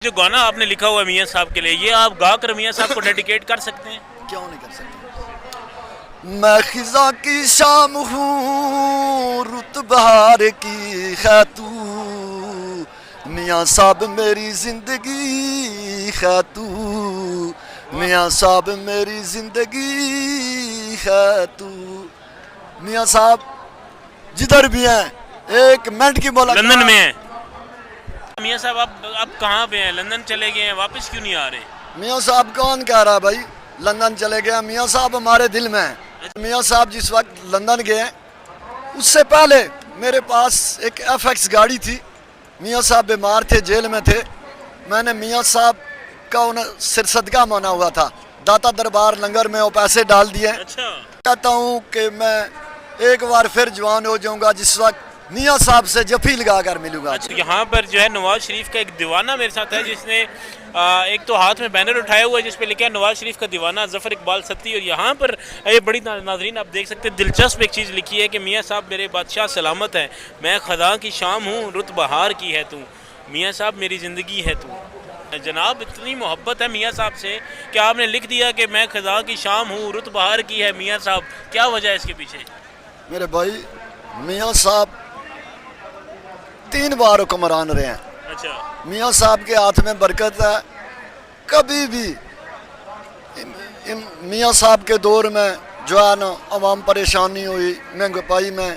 جو گانا آپ نے لکھا ہوا ہے میاں صاحب کے لیے، یہ آپ گا کر میاں صاحب کو ڈیڈیکیٹ کر سکتے ہیں؟ کیوں نہیں کر سکتے؟ میں خزاں کی شام ہوں، رت بہار کی ہے تو، میاں صاحب میری زندگی ہے تو، میاں صاحب میری زندگی ہے تو۔ میاں صاحب جدھر بھی ہیں ایک منٹ کی ملاقات۔ لندن میں ہیں میاں صاحب؟ آپ کہاں پہ ہیں؟ لندن چلے گئے ہیں، واپس کیوں نہیں آ رہے؟ میاں صاحب کون کہہ رہا بھائی لندن چلے گئے؟ میاں صاحب ہمارے دل میں ہیں۔ میاں صاحب جس وقت لندن گئے اس سے پہلے میرے پاس ایک ایف ایکس گاڑی تھی۔ میاں صاحب بیمار تھے، جیل میں تھے، میں نے میاں صاحب کا انہیں سر صدقہ مانا ہوا تھا، داتا دربار لنگر میں وہ پیسے ڈال دیے۔ اچھا، کہتا ہوں کہ میں ایک بار پھر جوان ہو جاؤں گا جس وقت میاں صاحب سے جفی لگا کر ملوں گا۔ اچھا، یہاں پر جو ہے نواز شریف کا ایک دیوانہ میرے ساتھ ہے، جس نے ایک تو ہاتھ میں بینر اٹھایا ہوا ہے جس پہ لکھا ہے نواز شریف کا دیوانہ ظفر اقبال ستی، اور یہاں پر یہ بڑی ناظرین آپ دیکھ سکتے ہیں دلچسپ ایک چیز لکھی ہے کہ میاں صاحب میرے بادشاہ سلامت ہیں، میں خزاں کی شام ہوں، رت بہار کی ہے تو، میاں صاحب میری زندگی ہے تو۔ جناب اتنی محبت ہے میاں صاحب سے کہ آپ نے لکھ دیا کہ میں خزاں کی شام ہوں، رت بہار کی ہے میاں صاحب، کیا وجہ ہے اس کے پیچھے؟ میرے بھائی میاں صاحب 3 بار حکمران رہے ہیں۔ اچھا، میاں صاحب کے ہاتھ میں برکت ہے، کبھی بھی میاں صاحب کے دور میں جو ہے نا عوام پریشانی ہوئی، مہنگائی میں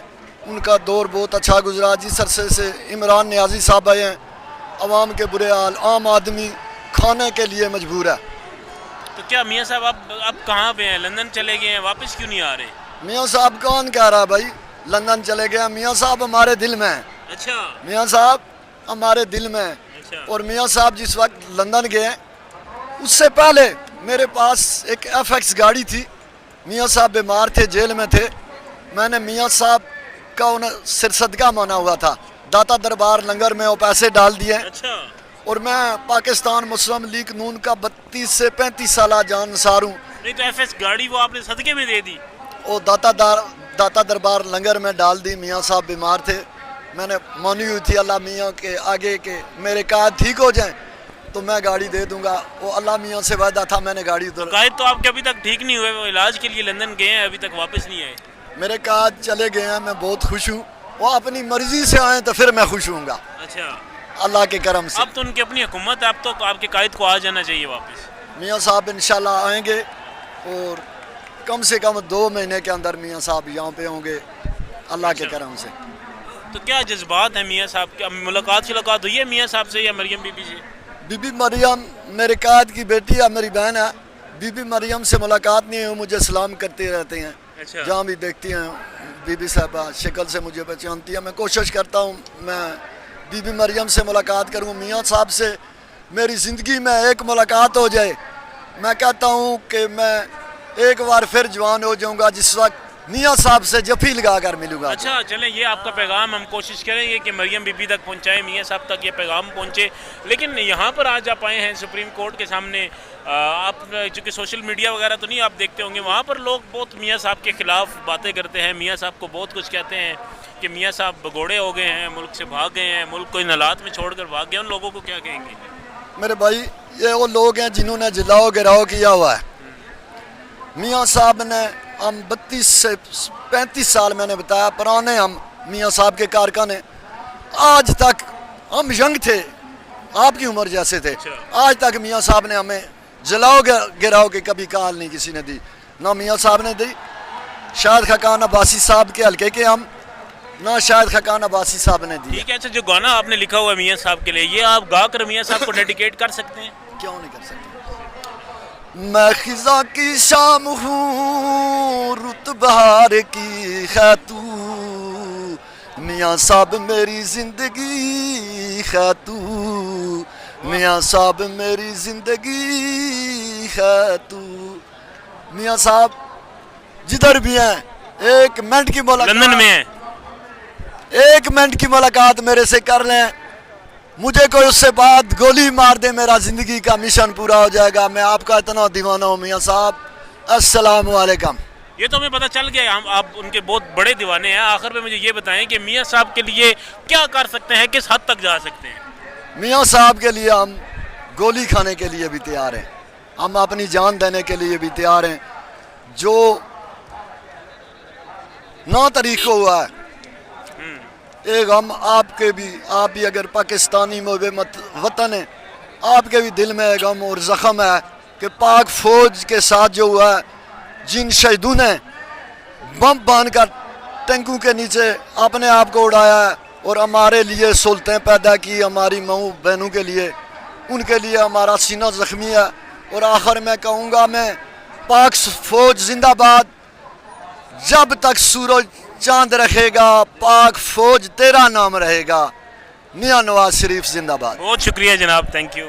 ان کا دور بہت اچھا گزرا۔ جس عرصے سے عمران نیازی صاحب آئے ہیں، عوام کے برے حال، عام آدمی کھانے کے لیے مجبور ہے۔ تو کیا میاں صاحب آپ کہاں پہ ہیں؟ لندن چلے گئے ہیں، واپس کیوں نہیں آ رہے؟ میاں صاحب کون کہہ رہا بھائی لندن چلے گئے؟ میاں صاحب ہمارے دل میں ہیں۔ اچھا میاں صاحب ہمارے دل میں ہیں۔ اچھا، اور میاں صاحب جس وقت لندن گئے اس سے پہلے میرے پاس ایک ایف ایکس گاڑی تھی۔ میاں صاحب بیمار تھے، جیل میں تھے، میں نے میاں صاحب کا انہیں سر صدقہ مانا ہوا تھا، داتا دربار لنگر میں وہ پیسے ڈال دیے۔ اچھا، اور میں پاکستان مسلم لیگ نون کا 32 سے 35 سالہ جانصار ہوں۔ نہیں تو ایف ایس گاڑی وہ آپ نے صدقے میں دے دی؟ وہ داتا دربار لنگر میں ڈال دی۔ میاں صاحب بیمار تھے، میں نے مانی ہوئی تھی اللہ میاں کے آگے کہ میرے قائد ٹھیک ہو جائیں تو میں گاڑی دے دوں گا۔ وہ اللہ میاں سے وعدہ تھا، میں نے گاڑی قائد تو آپ کے ابھی تک ٹھیک نہیں ہوئے، وہ علاج کے لیے لندن گئے ہیں، ابھی تک واپس نہیں آئے۔ میرے قائد چلے گئے ہیں، میں بہت خوش ہوں۔ وہ اپنی مرضی سے آئیں تو پھر میں خوش ہوں گا اچھا، اللہ کے کرم سے۔ اب تو ان کی اپنی حکومت ہے، اب تو آپ کے قائد کو آ جانا چاہیے واپس۔ میاں صاحب انشاءاللہ آئیں گے اور کم سے کم 2 مہینے کے اندر میاں صاحب یہاں پہ ہوں گے اللہ کے کرم سے۔ تو کیا جذبات ہیں میاں صاحب کی؟ ملاقات ہوئی ہے میاں صاحب سے یا مریم بی بی سے؟ بی بی مریم میرے قائد کی بیٹی ہے، میری بہن ہے۔ بی بی مریم سے ملاقات نہیں ہے، مجھے سلام کرتے رہتے ہیں، اچھا، جہاں بھی دیکھتی ہیں بی بی صاحبہ شکل سے مجھے پہچانتی ہے۔ میں کوشش کرتا ہوں میں بی بی مریم سے ملاقات کروں، میاں صاحب سے میری زندگی میں ایک ملاقات ہو جائے۔ میں کہتا ہوں کہ میں ایک بار پھر جوان ہو جاؤں گا جس وقت میاں صاحب سے جفی لگا کر ملوں گا۔ اچھا چلیں، یہ آپ کا پیغام ہم کوشش کریں گے کہ مریم بی بی تک پہنچائیں، میاں صاحب تک یہ پیغام پہنچے۔ لیکن یہاں پر آج آپ آئے ہیں سپریم کورٹ کے سامنے، آپ چونکہ سوشل میڈیا وغیرہ تو نہیں آپ دیکھتے ہوں گے، وہاں پر لوگ بہت میاں صاحب کے خلاف باتیں کرتے ہیں، میاں صاحب کو بہت کچھ کہتے ہیں کہ میاں صاحب بگوڑے ہو گئے ہیں، ملک سے بھاگ گئے ہیں، ملک کو ان حالات میں چھوڑ کر بھاگ گئے ہیں، ان لوگوں کو کیا کہیں گے؟ میرے بھائی یہ وہ لوگ ہیں جنہوں نے جلاؤ گراؤ کیا ہوا ہے۔ میاں صاحب نے ہم 32 سے 35 سال میں نے بتایا پرانے ہم میاں صاحب کے کارکن ہیں، آج تک ہم ینگ تھے، آپ کی عمر جیسے تھے، آج تک میاں صاحب نے ہمیں جلاؤ گراؤ کی کبھی کال نہیں کسی نے دی، نہ میاں صاحب نے دی، شاہد خاقان عباسی صاحب کے حلقے کے ہم، نہ شاہد خاقان عباسی صاحب نے دی۔ ٹھیک ہے، اچھا جو گانا آپ نے لکھا ہوا ہے میاں صاحب کے لیے، یہ آپ گا کر میاں صاحب کو ڈیڈیکیٹ کر سکتے ہیں؟ کیوں نہیں کر سکتے؟ میں خزاں کی شام ہوں، رت بہار کی ہے تو، میاں صاحب میری زندگی ہے تو، میاں صاحب میری زندگی ہے تو۔ میاں صاحب جدھر بھی ہیں ایک منٹ کی ملاقات، لندن میں ہیں؟ 1 منٹ کی ملاقات میرے سے کر لیں، مجھے کوئی اس سے بعد گولی مار دے میرا زندگی کا مشن پورا ہو جائے گا۔ میں آپ کا اتنا دیوانہ ہوں میاں صاحب، السلام علیکم۔ یہ تو ہمیں پتہ چل گیا، آپ ان کے بہت بڑے دیوانے ہیں۔ آخر پہ مجھے یہ بتائیں کہ میاں صاحب کے لیے کیا کر سکتے ہیں، کس حد تک جا سکتے ہیں؟ میاں صاحب کے لیے ہم گولی کھانے کے لیے بھی تیار ہیں, ہم اپنی جان دینے کے لیے بھی تیار ہیں. جو 9 تاریخ کو ہوا ہے, ایک ہم آپ بھی اگر پاکستانی محب وطن ہیں, آپ کے بھی دل میں ایک غم اور زخم ہے کہ پاک فوج کے ساتھ جو ہوا ہے, جن شہیدوں نے بم باندھ کر ٹینکوں کے نیچے اپنے آپ کو اڑایا ہے اور ہمارے لیے سہولتیں پیدا کی, ہماری ماؤں بہنوں کے لیے, ان کے لیے ہمارا سینہ زخمی ہے. اور آخر میں کہوں گا میں, پاک فوج زندہ باد, جب تک سورج چاند رکھے گا پاک فوج تیرا نام رہے گا. میاں نواز شریف زندہ باد. بہت شکریہ جناب, تھینک یو.